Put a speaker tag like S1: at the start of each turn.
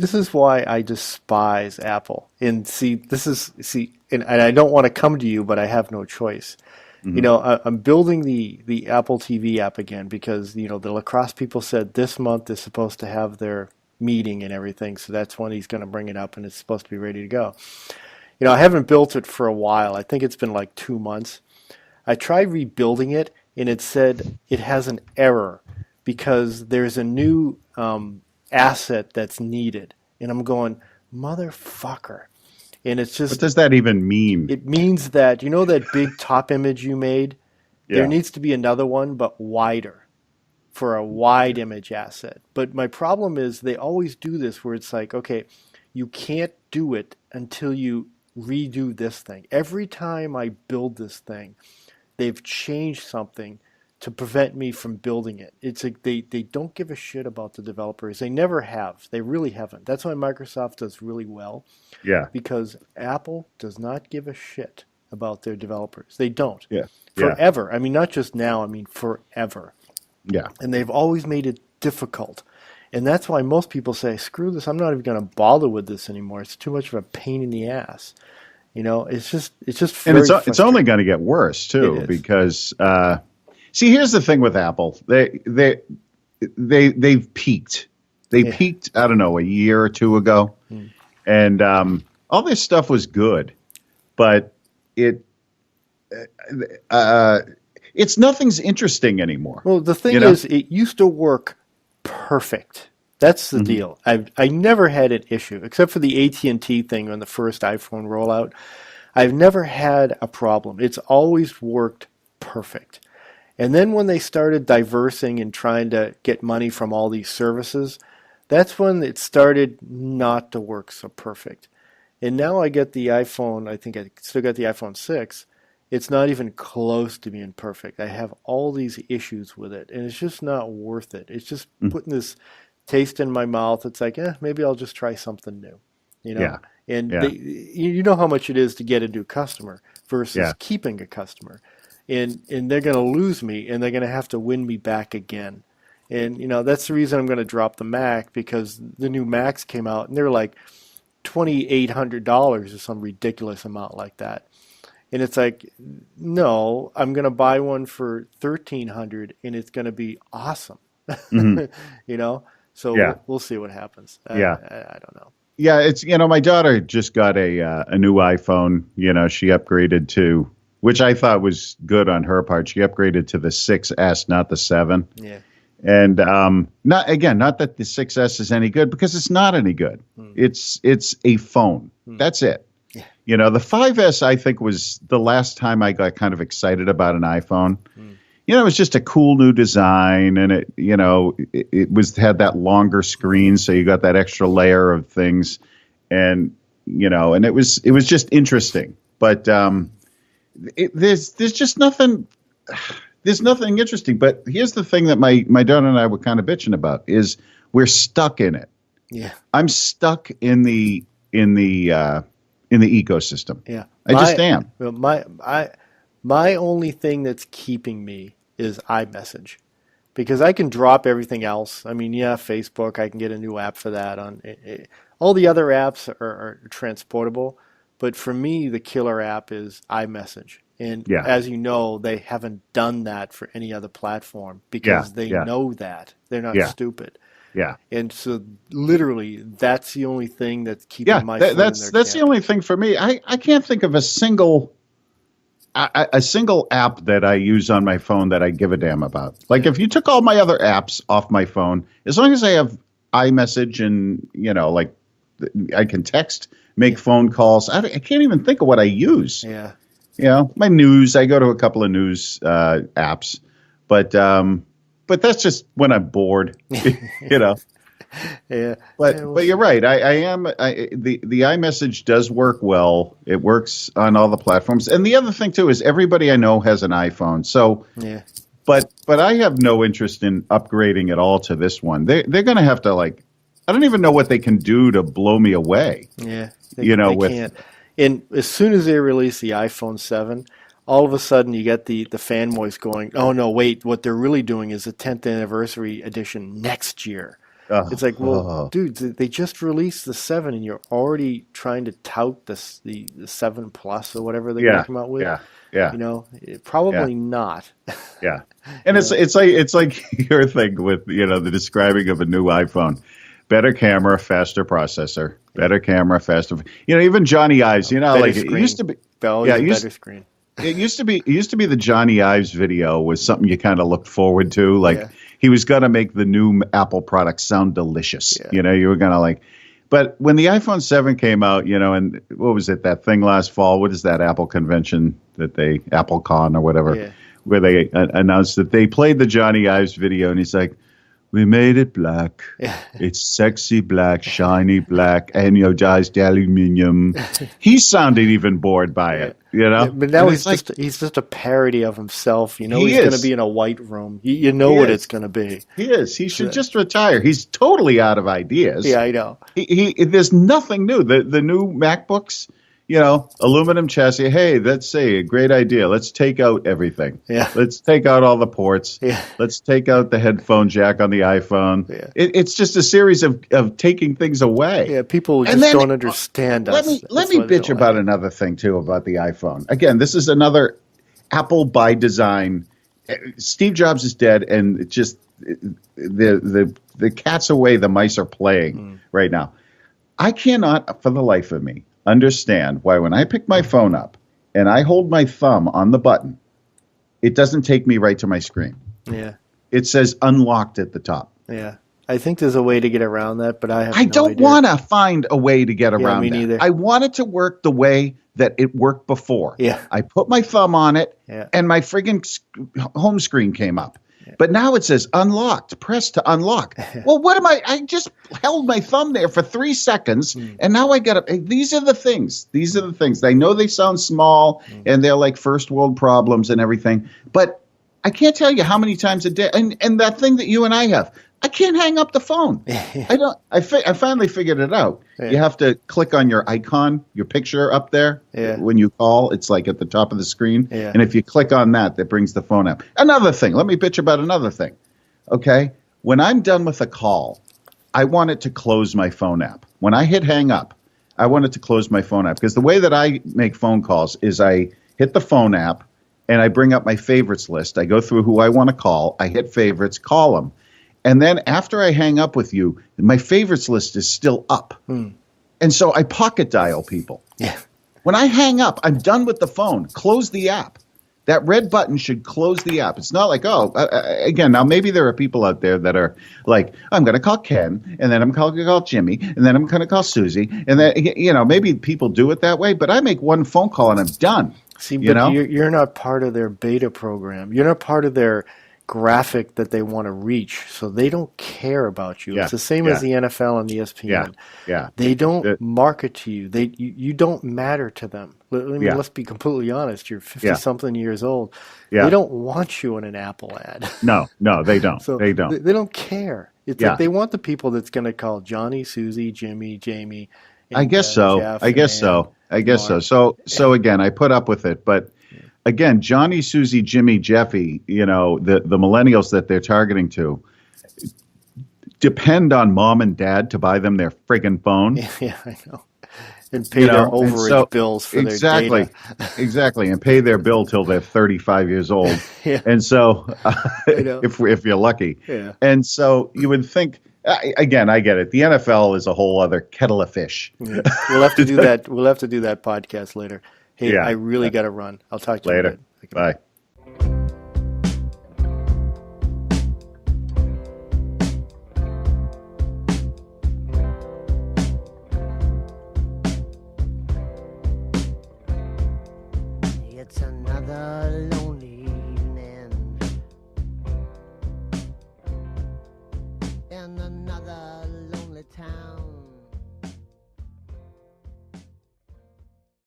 S1: This is why I despise Apple. And and I don't want to come to you, but I have no choice. You
S2: Hmm.
S1: know, I'm building the Apple TV app again because, the lacrosse people said this month is supposed to have their meeting and everything. So that's when he's going to bring it up and it's supposed to be ready to go. I haven't built it for a while. I think it's been like 2 months. I tried rebuilding it and it said it has an error because there's a new asset that's needed. And I'm going, motherfucker. And it's
S2: What
S1: just,
S2: does that even mean?
S1: it means that, that big top image you made? There
S2: Yeah.
S1: needs to be another one, but wider for a wide image asset. But my problem is they always do this where it's like, okay, you can't do it until you redo this thing. Every time I build this thing, they've changed something to prevent me from building it. It's like they don't give a shit about the developers. They never have. They really haven't. That's why Microsoft does really well,
S2: Yeah.
S1: because Apple does not give a shit about their developers. They don't.
S2: Yeah. Yeah.
S1: Forever. I mean, not just now, I mean forever.
S2: Yeah.
S1: And they've always made it difficult. And that's why most people say, screw this, I'm not even going to bother with this anymore. It's too much of a pain in the ass. It's just
S2: And
S1: very
S2: it's only
S1: frustrating.
S2: going to get worse
S1: It
S2: too,
S1: is.
S2: because see, here's the thing with Apple. They've peaked. They
S1: Yeah.
S2: peaked, I don't know, a year or two ago,
S1: Mm.
S2: and all this stuff was good, but it uh, it's nothing's interesting anymore.
S1: Well, the
S2: You
S1: thing
S2: know?
S1: is, it used to work perfect. That's the
S2: Hmm.
S1: deal. I never had an issue, except for the AT&T thing on the first iPhone rollout. I've never had a problem. It's always worked perfect. And then when they started diversing and trying to get money from all these services, that's when it started not to work so perfect. And now I get the iPhone, I think I still got the iPhone 6. It's not even close to being perfect. I have all these issues with it, and it's just not worth it. It's just putting this taste in my mouth. It's like, maybe I'll just try something new, you know?
S2: Yeah,
S1: And
S2: yeah,
S1: you know how much it is to get a new customer versus
S2: yeah,
S1: keeping a customer. And they're going to lose me, and they're going to have to win me back again. And, that's the reason I'm going to drop the Mac, because the new Macs came out, and they're like $2,800 or some ridiculous amount like that. And it's like, no, I'm going to buy one for 1,300 and it's going to be awesome.
S2: hmm,
S1: you know? So
S2: yeah,
S1: we'll see what happens.
S2: yeah.
S1: I don't know.
S2: Yeah, it's my daughter just got a new iPhone. She upgraded to, which I thought was good on her part. She upgraded to the 6S, not the 7.
S1: Yeah.
S2: And not that the 6S is any good, because it's not any good.
S1: Mm.
S2: It's a phone.
S1: Mm.
S2: That's it.
S1: Yeah.
S2: The 5S, I think, was the last time I got kind of excited about an iPhone.
S1: Mm.
S2: It was just a cool new design, and it had that longer screen, so you got that extra layer of things, and and it was just interesting. But there's just nothing. There's nothing interesting. But here's the thing that my daughter and I were kind of bitching about is we're stuck in it.
S1: Yeah.
S2: I'm stuck in the ecosystem.
S1: Yeah.
S2: I just am.
S1: Well, my only thing that's keeping me is iMessage, because I can drop everything else. I mean, yeah, Facebook, I can get a new app for that. All the other apps are transportable, but for me, the killer app is iMessage. And
S2: Yeah,
S1: as you know, they haven't done that for any other platform
S2: yeah,
S1: because they
S2: yeah,
S1: know that. They're not
S2: yeah,
S1: stupid.
S2: yeah,
S1: And so literally, that's the only thing that's
S2: yeah.
S1: keeping my
S2: That,
S1: foot in
S2: that's
S1: their
S2: that's the
S1: camp.
S2: only thing for me. I can't think of a single app that I use on my phone that I give a damn about. Like,
S1: Yeah.
S2: if you took all my other apps off my phone, as long as I have iMessage and like I can text, make
S1: Yeah.
S2: phone calls. I can't even think of what I use.
S1: Yeah.
S2: My news. I go to a couple of news apps, but that's just when I'm bored. you know.
S1: Yeah. Yeah,
S2: But
S1: we'll
S2: but you're
S1: see.
S2: right. The iMessage does work well. It works on all the platforms. And the other thing too is everybody I know has an iPhone. So,
S1: Yeah.
S2: but I have no interest in upgrading at all to this one. They're going to have to, like, I don't even know what they can do to blow me away.
S1: Yeah. They
S2: With
S1: can't. And as soon as they release the iPhone 7, all of a sudden you get the fanboys going, oh no, wait, what they're really doing is the 10th anniversary edition next year. It's like, well, dude, they just released the 7 and you're already trying to tout the 7 Plus or whatever they're going to come out with.
S2: Yeah.
S1: Probably not.
S2: Yeah. And it's like your thing with, the describing of a new iPhone. Better camera, faster processor. Better camera, faster. Even Johnny Ives, like screen. It used to be.
S1: Better screen.
S2: It used to be the Johnny Ives video was something you kind of looked forward to. Like he was going to make the new Apple product sound delicious.
S1: Yeah.
S2: You were going to like. But when the iPhone 7 came out, and what was it, that thing last fall? What is that Apple convention that AppleCon or whatever, where they announced that they played the Johnny Ives video, and he's like, we made it black. It's sexy black, shiny black, anodized aluminum. He sounded even bored by it,
S1: But now he's just a parody of himself. He's going to be in a white room. You know what it's going to be.
S2: He is. He should just retire. He's totally out of ideas.
S1: Yeah, I know.
S2: There's nothing new. The new MacBooks, aluminum chassis. Hey, let's say a great idea. Let's take out everything.
S1: Yeah.
S2: Let's take out all the ports.
S1: Yeah.
S2: Let's take out the headphone jack on the iPhone.
S1: Yeah.
S2: It's just a series of taking things away.
S1: Yeah, people just don't understand us.
S2: Let me bitch about another thing, too, about the iPhone. Again, this is another Apple by design. Steve Jobs is dead, and it's just the cat's away, the mice are playing right now. I cannot, for the life of me, understand why when I pick my phone up and I hold my thumb on the button, it doesn't take me right to my screen.
S1: Yeah.
S2: It says unlocked at the top.
S1: Yeah. I think there's a way to get around that, but
S2: I don't want to find a way to get around
S1: me
S2: that.
S1: neither.
S2: I want it to work the way that it worked before.
S1: Yeah.
S2: I put my thumb on it and my friggin' home screen came up. But now it says unlocked, press to unlock. Well, what am I just held my thumb there for 3 seconds and now I got to, these are the things. I know they sound small and they're like first world problems and everything, but I can't tell you how many times a day, and that thing that you and I have, I can't hang up the phone. I finally figured it out. You have to click on your icon, your picture up there when you call. It's like at the top of the screen. And if you click on that brings the phone up. Another thing. Let me bitch about another thing. Okay? When I'm done with a call, I want it to close my phone app. When I hit hang up, I want it to close my phone app. Because the way that I make phone calls is I hit the phone app and I bring up my favorites list. I go through who I want to call. I hit favorites, call them. And then after I hang up with you, my favorites list is still up. And so I pocket dial people.
S1: Yeah.
S2: When I hang up, I'm done with the phone. Close the app. That red button should close the app. It's not like, again, now maybe there are people out there that are like, I'm going to call Ken, and then I'm going to call Jimmy, and then I'm going to call Susie. And then, maybe people do it that way, but I make one phone call and I'm done.
S1: See, but you're not part of their beta program. You're not part of their graphic that they want to reach, so they don't care about you. It's the same as the NFL and the ESPN. They don't market to you. You don't matter to them. Let's be completely honest. You're 50-something years old. They don't want you in an Apple ad.
S2: No, they don't.
S1: So
S2: they don't.
S1: They don't care. It's like they want the people that's going to call Johnny, Susie, Jimmy, Jamie. And,
S2: I guess so.
S1: Jeff
S2: I guess so. So again, I put up with it, but. Again, Johnny, Susie, Jimmy, Jeffy, the millennials that they're targeting to depend on mom and dad to buy them their friggin' phone.
S1: Yeah, I know. And pay their overage bills for their data.
S2: Exactly, and pay their bill till they're 35 years old. And so, if you're lucky. Yeah. And so you would think, again, I get it. The NFL is a whole other kettle of fish.
S1: Yeah. We'll have to do that. We'll have to do that podcast later. Hey, I really got to run. I'll talk to you
S2: later. Bye.
S3: It's another lonely evening in another lonely town.